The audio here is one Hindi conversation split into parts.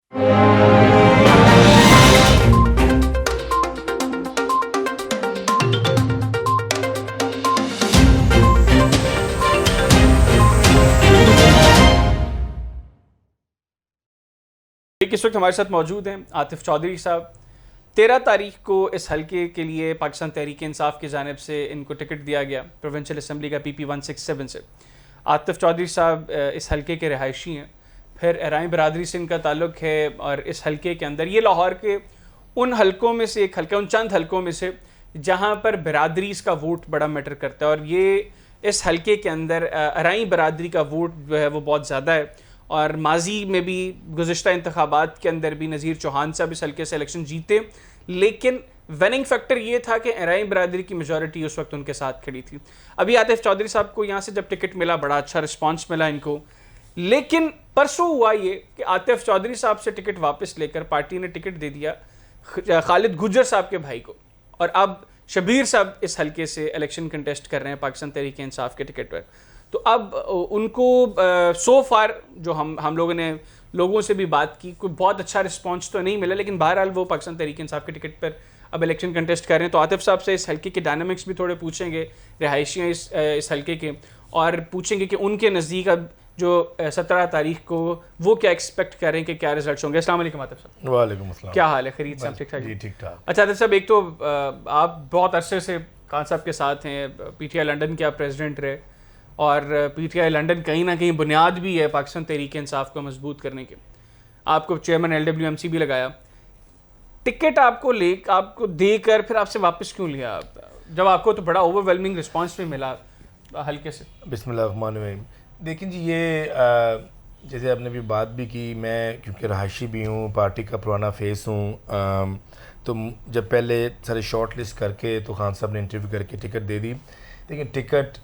इस वक्त हमारे साथ मौजूद हैं आतिफ चौधरी साहब। 13 तारीख को इस हलके के लिए पाकिस्तान तहरीक इंसाफ की जानिब से इनको टिकट दिया गया प्रोविंशियल असम्बली का PP 167 से। आतिफ चौधरी साहब इस हलके के रहायशी हैं, फिर अराई बरादरी से इनका ताल्लुक़ है और इस हलके के अंदर ये लाहौर के उन हलकों में से एक हल्का, उन चंद हलकों में से जहाँ पर बरादरीज़ का वोट बड़ा मैटर करता है और ये इस हलके के अंदर अराई बरादरी का वोट जो है वो बहुत ज़्यादा है। और माजी में भी गुज़िश्ता इंतखाबात के अंदर भी नज़ीर चौहान साहब इस हल्के से इलेक्शन जीते, लेकिन विनिंग फैक्टर ये था कि अराई बरादरी की मेजॉरिटी उस वक्त उनके साथ खड़ी थी। अभी आतिफ चौधरी साहब को यहाँ से जब टिकट मिला बड़ा अच्छा रिस्पांस मिला इनको, लेकिन परसों हुआ ये कि आतिफ चौधरी साहब से टिकट वापस लेकर पार्टी ने टिकट दे दिया खालिद गुज्जर साहब के भाई को, और अब शबीर साहब इस हल्के से इलेक्शन कंटेस्ट कर रहे हैं पाकिस्तान तहरीक इंसाफ के टिकट पर। तो अब उनको सो फार जो हम लोगों ने लोगों से भी बात की, कोई बहुत अच्छा रिस्पांस तो नहीं मिला, लेकिन बहरहाल वो पाकिस्तान तहरीक इंसाफ के टिकट पर अब इलेक्शन कंटेस्ट कर रहे हैं। तो आतिफ साहब से इस हल्के के डायनामिक्स भी थोड़े पूछेंगे, रिहायशियाँ इस हल्के के, और पूछेंगे कि उनके नज़दीक अब जो 17 तारीख को वो क्या एक्सपेक्ट कर रहे हैं कि क्या रिजल्ट्स होंगे। अस्सलाम वालेकुम आतिफ साहब। वालेकुम अस्सलाम। क्या हाल है? खैरियत से? ठीक ठाक जी ठीक ठाक। अच्छा आतिफ साहब, एक तो आप बहुत अरसे से खान साहब के साथ हैं, PTI लंदन के आप प्रेसिडेंट रहे, और PTI लंदन कहीं ना कहीं बुनियाद भी है पाकिस्तान तहरीक इंसाफ को मजबूत करने के। आपको चेयरमैन LWMC भी लगाया, टिकट आपको देकर फिर आपसे वापस क्यों लिया जब आपको तो बड़ा ओवरवेलमिंग रिस्पांस भी मिला हल्के से? बिस्मिल्लाहिर्रहमानिर्रहीम। देखिए जी, ये जैसे आपने भी बात भी की, मैं क्योंकि रहायशी भी हूँ, पार्टी का पुराना फेस हूँ, तो जब पहले सारे शॉर्ट लिस्ट करके तो खान साहब ने इंटरव्यू करके टिकट दे दी। लेकिन टिकट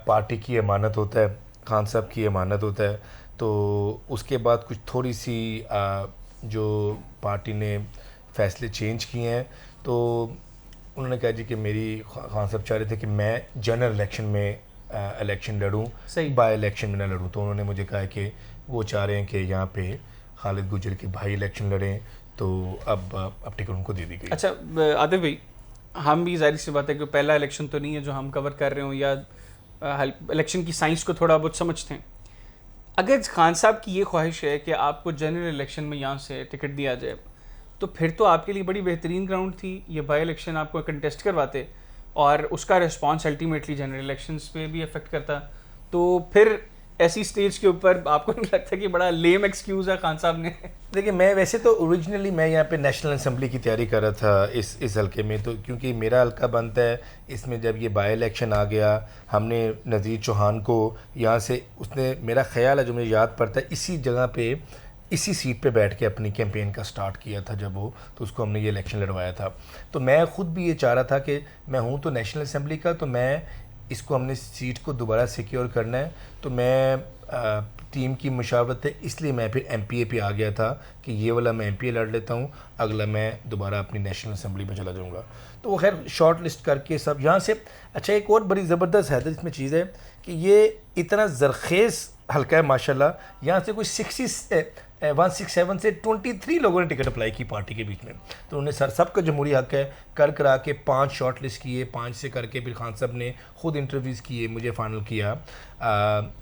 पार्टी की अमानत होता है, खान साहब की अमानत होता है। तो उसके बाद कुछ थोड़ी सी जो पार्टी ने फ़ैसले चेंज किए हैं, तो उन्होंने कहा जी कि मेरी खान साहब चाह रहे थे कि मैं जनरल इलेक्शन में इलेक्शन लड़ूं, बाय इलेक्शन में ना लड़ूं। तो उन्होंने मुझे कहा कि वो चाह रहे हैं कि यहाँ पे खालिद गुज्जर के भाई इलेक्शन लड़ें, तो अब टिकट उनको दे दी गई। अच्छा आतिफ भाई, हम भी जाहिर सी बात है कि पहला इलेक्शन तो नहीं है जो हम कवर कर रहे हों, या इलेक्शन की साइंस को थोड़ा बहुत समझते हैं। अगर खान साहब की ये ख्वाहिश है कि आपको जनरल इलेक्शन में यहाँ से टिकट दिया जाए, तो फिर तो आपके लिए बड़ी बेहतरीन ग्राउंड थी, ये बाई इलेक्शन आपको कंटेस्ट करवाते और उसका रिस्पांस अल्टीमेटली जनरल इलेक्शंस पे भी अफेक्ट करता। तो फिर ऐसी स्टेज के ऊपर आपको नहीं लगता कि बड़ा लेम एक्सक्यूज़ है खान साहब ने? देखिए, मैं वैसे तो ओरिजिनली मैं यहाँ पे नेशनल असेंबली की तैयारी कर रहा था इस हल्के में, तो क्योंकि मेरा हल्का बनता है इसमें। जब ये बाई इलेक्शन आ गया, हमने नज़ीर चौहान को यहाँ से, उसने, मेरा ख्याल है जो मुझे याद पड़ता है, इसी जगह पे इसी सीट पे बैठ के अपनी कैंपेन का स्टार्ट किया था जब वो, तो उसको हमने ये इलेक्शन लड़वाया था। तो मैं ख़ुद भी ये चाह रहा था कि मैं हूँ तो नेशनल असेंबली का, तो मैं इसको, हमने सीट को दोबारा सिक्योर करना है, तो मैं टीम की मुशावरत है, इसलिए मैं फिर MPA पे आ गया था कि ये वाला मैं MPA लड़ लेता हूँ, अगला मैं दोबारा अपनी नेशनल असेंबली में चला जाऊँगा। तो वो खैर शॉर्ट लिस्ट करके सब यहाँ से। अच्छा, एक और बड़ी ज़बरदस्त है इसमें चीज़ है कि ये इतना ज़रखेज़ हल्का है माशाल्लाह, यहाँ से कोई 167 से 23 लोगों ने टिकट अप्लाई की पार्टी के बीच में। तो उन्हें सबका जमहूरी हक है, करा के 5 शॉर्ट लिस्ट किए, 5 से करके फिर खान साहब ने ख़ुद इंटरव्यूज़ किए, मुझे फ़ाइनल किया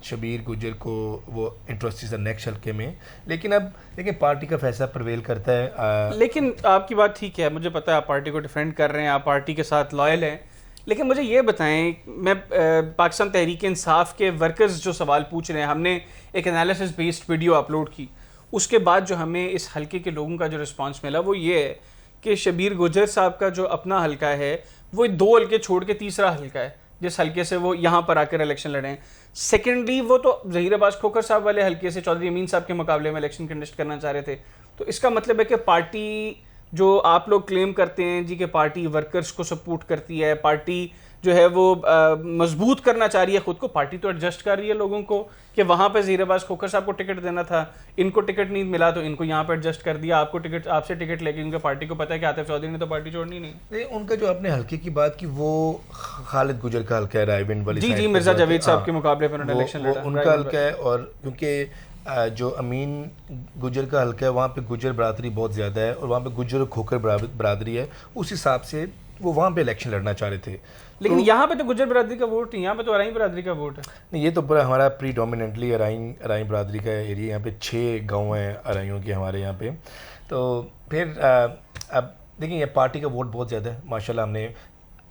शबीर गुज्जर को, वो इंटरेस्ट है नेक्स्ट हल्के में। लेकिन पार्टी का फैसला प्रवेल करता है। लेकिन आपकी बात ठीक है, मुझे पता है आप पार्टी को डिफेंड कर रहे हैं, आप पार्टी के साथ लॉयल हैं, लेकिन मुझे ये बताएं, मैं पाकिस्तान तहरीक इंसाफ के वर्कर्स जो सवाल पूछ रहे हैं, हमने एक एनालिसिस बेस्ड वीडियो अपलोड की, उसके बाद जो हमें इस हल्के के लोगों का जो रिस्पांस मिला वो ये है कि शबीर गुज्जर साहब का जो अपना हल्का है वो 2 हल्के छोड़ के तीसरा हल्का है जिस हल्के से वो यहाँ पर आकर इलेक्शन लड़े हैं। सेकेंडली वो तो ज़हीर अब्बास खोखर साहब वाले हल्के से चौधरी अमीन साहब के मुकाबले में इलेक्शन कंटेस्ट करना चाह रहे थे। तो इसका मतलब है कि पार्टी, जो आप लोग क्लेम करते हैं जी कि पार्टी वर्कर्स को सपोर्ट करती है, पार्टी जो है वो मजबूत करना चाह रही है खुद को, पार्टी तो एडजस्ट कर रही है लोगों को कि वहाँ पे ज़हीर अब्बास खोखर साहब को टिकट देना था, इनको टिकट नहीं मिला तो इनको यहाँ पे एडजस्ट कर दिया, आपसे टिकट लेके, क्योंकि पार्टी को पता है कि आतिफ चौधरी ने तो पार्टी छोड़नी नहीं। उनका जो आपने हल्के की बात की, वो खालिद गुज्जर का हल्का है, रायविंड वाली जी मिर्जा जावेद साहब के मुकाबले पर उन्होंने इलेक्शन लड़ा, उनका हल्का है। और क्योंकि जो अमीन गुजर का हल्का है वहाँ पे गुजर बरादरी बहुत ज़्यादा है और वहाँ पे गुजर और खोखर बरादरी है, उस हिसाब से वो वहाँ पे इलेक्शन लड़ना चाह रहे थे। लेकिन यहाँ पे तो गुजर बरादरी का वोट नहीं, यहाँ पे तो अराई बरादरी का वोट है। नहीं, ये तो पूरा हमारा प्रीडोमिनेंटली अराई बरादरी का एरिया, यहाँ पे 6 गांव हैं अराइयों के हमारे यहाँ पे। तो फिर अब देखिए ये पार्टी का वोट बहुत ज़्यादा है माशाल्लाह। हमने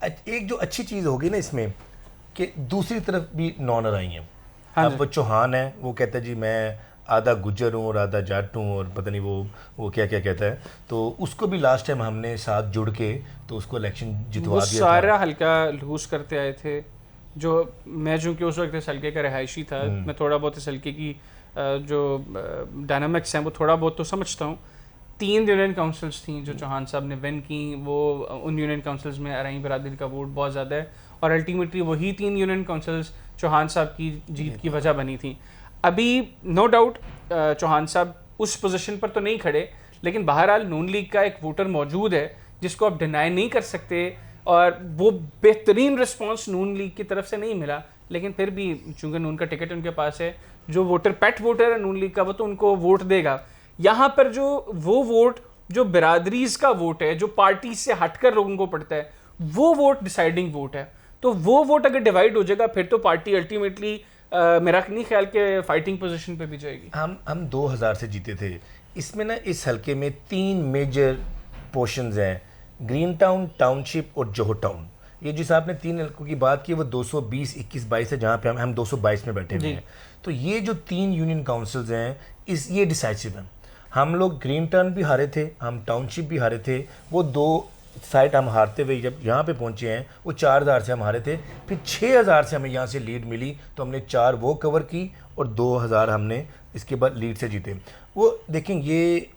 एक जो अच्छी चीज़ होगी ना इसमें कि दूसरी तरफ भी नॉन अराई हैं। अब वो चौहान है, वो कहता है जी मैं आधा गुज्जर हूँ और आधा जाट हूँ और पता नहीं वो क्या क्या कहता है, तो उसको भी लास्ट टाइम हमने साथ जुड़ के तो उसको इलेक्शन जितवा दिया था। सारा हल्का लूज करते आए थे। जो मैं चूँकि उस वक्त इस हल्के का रहायशी था, मैं थोड़ा बहुत इस हल्के की जो डायनामिक्स हैं वो थोड़ा बहुत तो समझता हूँ। 3 यूनियन काउंसिल्स थी जो चौहान साहब ने विन की, वो उन यूनियन काउंसिल्स में अराई बरादरी का वोट बहुत ज़्यादा है और अल्टीमेटली वही 3 यूनियन काउंसिल्स चौहान साहब की जीत की वजह बनी थी। अभी नो डाउट चौहान साहब उस पोजीशन पर तो नहीं खड़े, लेकिन बहरहाल नून लीग का एक वोटर मौजूद है जिसको आप डिनाई नहीं कर सकते और वो बेहतरीन रिस्पांस नून लीग की तरफ से नहीं मिला, लेकिन फिर भी चूंकि नून का टिकट उनके पास है, जो वोटर पेट वोटर है नून लीग का वो तो उनको वोट देगा। यहाँ पर जो वो वोट जो बिरादरीज का वोट है, जो पार्टी से हटकर लोगों को पड़ता है, वो वोट डिसाइडिंग वोट है। तो वो वोट अगर डिवाइड हो जाएगा फिर तो पार्टी अल्टीमेटली मेरा नहीं ख्याल के फाइटिंग पोजीशन पे भी जाएगी। हम 2000 से जीते थे। इसमें ना इस हल्के में 3 मेजर पोर्शंस हैं, ग्रीन टाउन, टाउनशिप और जोहर टाउन। ये जिस आपने 3 हल्कों की बात की वो 220, 21, 22 है, जहाँ पे हम 222 में बैठे हुए हैं। तो ये जो 3 यूनियन काउंसिल्स हैं ये डिसाइसिव हैं। हम लोग ग्रीन टाउन भी हारे थे, हम टाउनशिप भी हारे थे। वो 2 साइट हम हारते हुए जब यहाँ पे पहुँचे हैं वो 4000 से हम हारे थे, फिर 6000 से हमें यहाँ से लीड मिली तो हमने 4 वो कवर की और 2000 हमने इसके बाद लीड से जीते। वो देखें, ये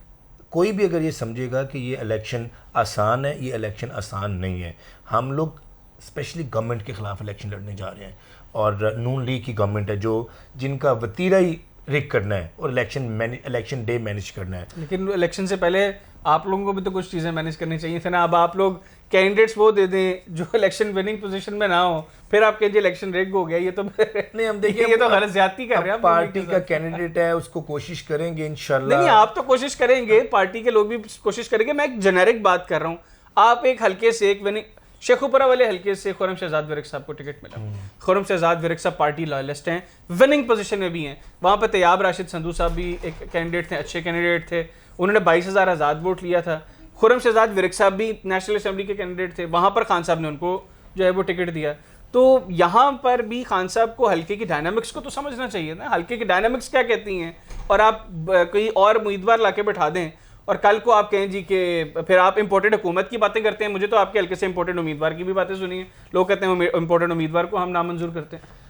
कोई भी अगर ये समझेगा कि ये इलेक्शन आसान है, ये इलेक्शन आसान नहीं है। हम लोग स्पेशली गवर्नमेंट के ख़िलाफ़ इलेक्शन लड़ने जा रहे हैं और नून लीग की गवर्नमेंट है जो जिनका वतीरा ही रिक करना है और इलेक्शन डे मैनेज करना है। लेकिन इलेक्शन से पहले आप लोगों को भी तो कुछ चीज़ें मैनेज करनी चाहिए थी ना। अब आप लोग कैंडिडेट्स वो दे दें जो इलेक्शन विनिंग पोजीशन में ना हो, फिर आप कहिए इलेक्शन रिग हो गया। ये तो नहीं, हम देखिए ये तो गलत ज्यादती कर रहे हैं। पार्टी का कैंडिडेट है, उसको कोशिश करेंगे इंशाल्लाह। नहीं, आप तो कोशिश करेंगे, पार्टी के लोग भी कोशिश करेंगे। मैं एक जेनेरिक बात कर रहा हूँ। आप एक हल्के से एक विनिंग शेखुपुरा वाले हल्के से खुर्रम शहजाद विरक साहब को टिकट मिला। खुर्रम शहजाद विरक साहब पार्टी लॉयलिस्ट हैं, विनिंग पोजीशन में भी हैं। वहाँ पर तैयाब राशिद संधू साहब भी एक कैंडिडेट थे, अच्छे कैंडिडेट थे, उन्होंने 22,000 आज़ाद वोट लिया था। खुर्रम शहजाद विरक साहब भी नेशनल असेंबली के कैंडिडेट थे, वहाँ पर खान साहब ने उनको जो है वो टिकट दिया। तो यहाँ पर भी खान साहब को हल्के की डायनामिक्स को तो समझना चाहिए ना, हल्के की डायनामिक्स क्या कहती हैं। और आप कोई और उम्मीदवार ला के बैठा दें और कल को आप कहें जी कि फिर आप इंपोर्टेड हुकूमत की बातें करते हैं। मुझे तो आपके हल्के से इंपोर्टेड उम्मीदवार की भी बातें सुनी है, लोग कहते हैं इंपोर्टेड उम्मीदवार को हम नामंजूर करते हैं।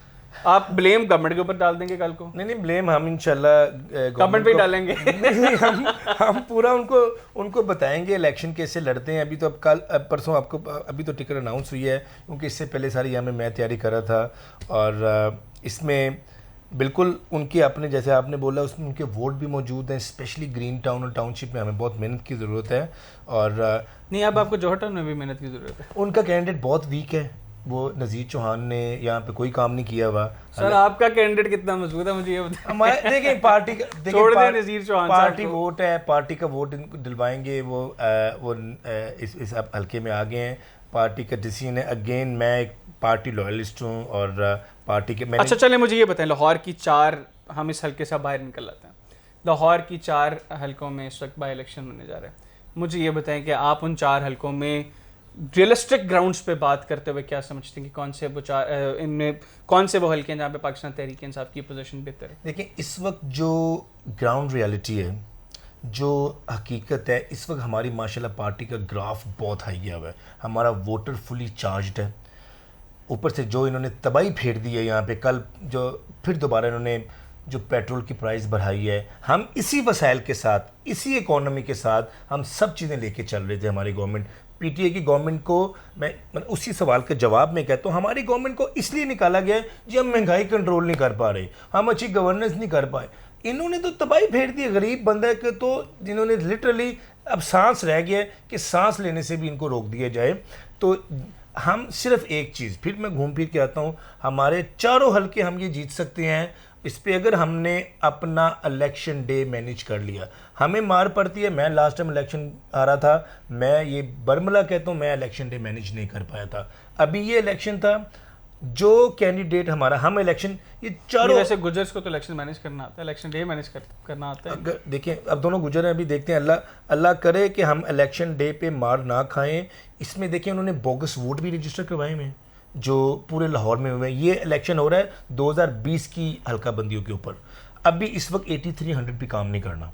आप ब्लेम गवर्नमेंट के ऊपर डाल देंगे कल को? नहीं, ब्लेम हम इंशाल्लाह गवर्नमेंट पे ही डालेंगे। नहीं, हम पूरा उनको बताएंगे इलेक्शन कैसे लड़ते हैं। अभी तो अब कल परसों आपको अभी तो टिकट अनाउंस हुई है, क्योंकि इससे पहले सारी यहाँ में मैं तैयारी कर रहा था और इसमें बिल्कुल उनके अपने जैसे आपने बोला उसमें उनके वोट भी मौजूद हैं। स्पेशली ग्रीन टाउन और टाउनशिप में हमें बहुत मेहनत की ज़रूरत है। और नहीं, अब आपको जोहर टाउन में भी मेहनत की ज़रूरत है। उनका कैंडिडेट बहुत वीक है, वो नज़ीर चौहान ने यहाँ पे कोई काम नहीं किया हुआ। सर आपका कैंडिडेट कितना मजबूत है मुझे ये बताइए। हमारे देखें पार्टी का छोड़ दें नज़ीर चौहान, पार्टी वोट है, पार्टी का वोट इनको दिलवाएंगे। वो इस हल्के में आ गए हैं, पार्टी का डिसीजन है। अगेन मैं एक पार्टी लॉयलिस्ट हूँ और पार्टी के अच्छा चले मुझे ये बताएं, लाहौर की 4 हम इस हल्के से बाहर निकल आते हैं। लाहौर की 4 हल्कों में इस वक्त बाई इलेक्शन होने जा रहे हैं। मुझे ये बताएं कि आप उन 4 हल्कों में रियलिस्टिक ग्राउंड्स पे बात करते हुए क्या समझते हैं कि कौन से वो 4 इनमें कौन से वो हल्के हैं जहाँ पे पाकिस्तान तहरीक इंसाफ की पोजीशन बेहतर है? देखिए, इस वक्त जो ग्राउंड रियलिटी है, जो हकीकत है, इस वक्त हमारी माशाल्लाह पार्टी का ग्राफ बहुत हाई गया हुआ है। हमारा वोटर फुली चार्ज्ड है। ऊपर से जो इन्होंने तबाही फेर दी है यहाँ पे, कल जो फिर दोबारा इन्होंने जो पेट्रोल की प्राइस बढ़ाई है, हम इसी वसाइल के साथ, इसी इकोनॉमी के साथ हम सब चीज़ें लेके चल रहे थे। हमारी गवर्नमेंट, पीटीआई की गवर्नमेंट को मैं उसी सवाल के जवाब में कहता हूँ, हमारी गवर्नमेंट को इसलिए निकाला गया है जी हम महंगाई कंट्रोल नहीं कर पा रहे, हम अच्छी गवर्नेंस नहीं कर पाए। इन्होंने तो तबाही फेर दी गरीब बंदे के, तो जिन्होंने लिटरली अब सांस रह गया है कि सांस लेने से भी इनको रोक दिया जाए। तो हम सिर्फ एक चीज़, फिर मैं घूम फिर के आता हूँ, हमारे 4 हल्के हम ये जीत सकते हैं इस पे अगर हमने अपना इलेक्शन डे मैनेज कर लिया, हमें मार पड़ती है। मैं लास्ट टाइम इलेक्शन आ रहा था, मैं ये बर्मला कहता हूँ, मैं इलेक्शन डे मैनेज नहीं कर पाया था। अभी ये इलेक्शन था, जो कैंडिडेट हमारा, हम इलेक्शन ये नहीं, चारों, वैसे गुजर्स को तो इलेक्शन मैनेज करना आता है, इलेक्शन डे मैनेज करना आता है। अगर देखिए अब दोनों गुजर हैं, अभी देखते हैं, अल्लाह करे कि हम इलेक्शन डे पे मार ना खाएं। इसमें देखिए उन्होंने बोगस वोट भी रजिस्टर करवाए हुए हैं जो पूरे लाहौर में हुए हैं। ये इलेक्शन हो रहा है 2020 की हल्का बंदियों के ऊपर। अभी इस वक्त 8300 भी काम नहीं करना,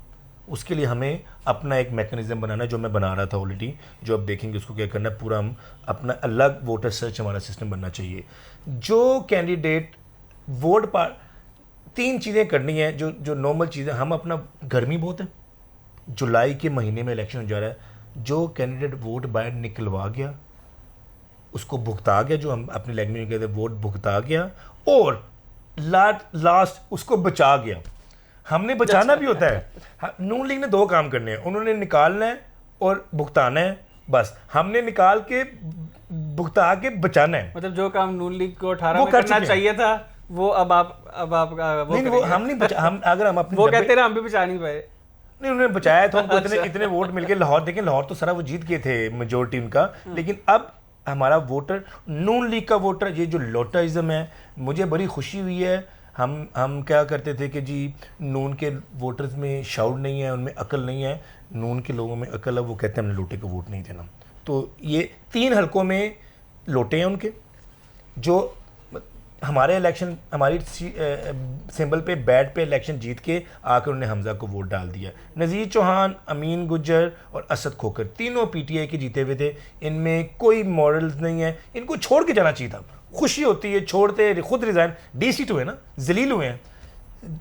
उसके लिए हमें अपना एक मैकेनिज्म बनाना है, जो मैं बना रहा था ऑलरेडी, जो अब देखेंगे उसको क्या करना है। पूरा हम अपना अलग वोटर सर्च हमारा सिस्टम बनना चाहिए। जो कैंडिडेट वोट पर 3 चीज़ें करनी है, जो नॉर्मल चीज़ें, हम अपना, गर्मी बहुत है, जुलाई के महीने में इलेक्शन हो जा रहा है, जो कैंडिडेट वोट बाहर निकलवा गया उसको भुगता गया, जो हम अपनी लैंग्वेज में कहते हैं वोट भुगता गया, और लास्ट उसको बचा गया। हमने बचाना भी होता है। नून लीग ने 2 काम करने हैं, उन्होंने निकालना है और भुगताना है, बस। हमने निकाल के भुगता के बचाना है। मतलब जो काम नून लीग को 18 में करना चाहिए था, वो अब आप वो नहीं, वो हम नहीं बचा, हम अगर हम अपने वो कहते रहे हम भी बचा नहीं पाए। नहीं, उन्होंने बचाया तो हमको इतने वोट मिल गए। लाहौर देखें, लाहौर तो सारा वो जीत गए थे, मेजोरिटी उनका। लेकिन अब हमारा वोटर, नून लीग का वोटर, ये जो लोटाइज्म है, मुझे बड़ी खुशी हुई है। हम क्या करते थे कि जी नून के वोटर्स में शाउट नहीं है, उनमें अकल नहीं है। नून के लोगों में अकल है, वो कहते हैं हमने लोटे को वोट नहीं देना। तो ये 3 हलकों में लोटे हैं उनके, जो हमारे इलेक्शन, हमारी सिंबल पे बैट पे इलेक्शन जीत के आकर उन्होंने हमजा को वोट डाल दिया। नज़ीर चौहान, अमीन गुज्जर और असद खोकर, तीनों पीटीआई के जीते हुए थे। इनमें कोई मॉरल्स नहीं है, इनको छोड़ के जाना चाहिए था। खुशी होती है, छोड़ते, खुद रिज़ाइन, DC हुए ना, जलील हुए हैं,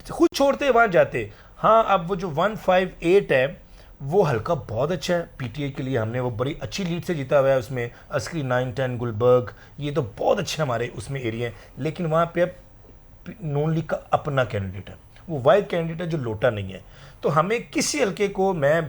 खुद छोड़ते वहाँ जाते। हाँ, अब वो जो 158 है वो हल्का बहुत अच्छा है पीटीआई के लिए। हमने वो बड़ी अच्छी लीड से जीता हुआ है, उसमें अस्करी 9-10 गुलबर्ग, ये तो बहुत अच्छे हमारे उसमें एरिया हैं। लेकिन वहाँ पे अब नून लीग का अपना कैंडिडेट है, वो वाइड कैंडिडेट है जो लोटा नहीं है। तो हमें किसी हल्के को, मैं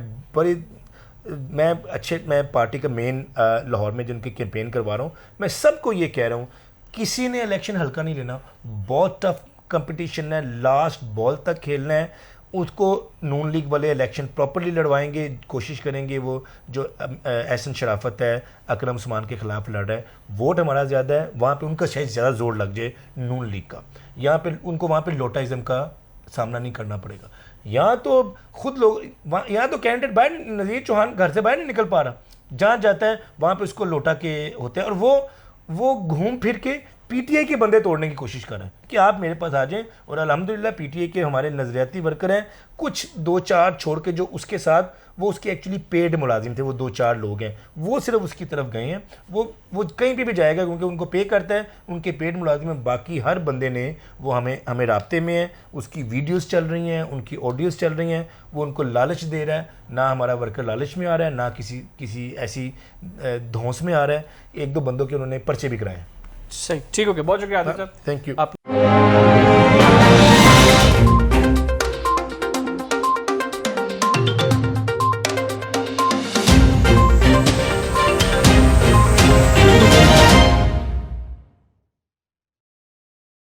पार्टी का मेन लाहौर में जिनकी कैंपेन करवा रहा हूँ, मैं सबको ये कह रहा हूँ, किसी ने इलेक्शन हल्का नहीं लेना। बहुत टफ कंपटीशन है, लास्ट बॉल तक खेलना है। उसको नून लीग वाले इलेक्शन प्रॉपर्ली लड़वाएंगे, कोशिश करेंगे। वो जो एहसन शराफत है, अकरम उस्मान के खिलाफ लड़ रहा है, वोट हमारा ज़्यादा है, वहाँ पे उनका शायद ज़्यादा जोर लग जाए नून लीग का। यहाँ पे उनको वहाँ पे लोटाइज़म का सामना नहीं करना पड़ेगा। यहाँ तो खुद लोग, यहाँ तो कैंडिडेट बाहर, नज़ीर चौहान घर से बाहर नहीं निकल पा रहा, जहाँ जाता है वहाँ पे उसको लोटा के होते हैं। और वो घूम फिर के पीटीआई के बंदे तोड़ने की कोशिश कर रहे हैं कि आप मेरे पास आ जाएं। और अल्हम्दुलिल्लाह पीटीआई के हमारे नज़रियाती वर्कर हैं, कुछ 2-4 छोड़ के, जो उसके साथ, वो उसके एक्चुअली पेड मुलाजिम थे, वो 2-4 लोग हैं, वो सिर्फ उसकी तरफ गए हैं। वो कहीं पे भी जाएगा क्योंकि उनको पे करता है, उनके पेड मुलाजिम हैं। बाकी हर बंदे ने, वो हमें राब्ते में है, उसकी वीडियोज़ चल रही हैं, उनकी ऑडियोज़ चल रही हैं, वो उनको लालच दे रहा है। ना हमारा वर्कर लालच में आ रहा है, ना किसी ऐसी धौंस में आ रहा है। 1-2 बंदों के उन्होंने पर्चे भी कराए। सही, ठीक, ओके, बहुत शुक्रिया आदित्य साहब। Thank you.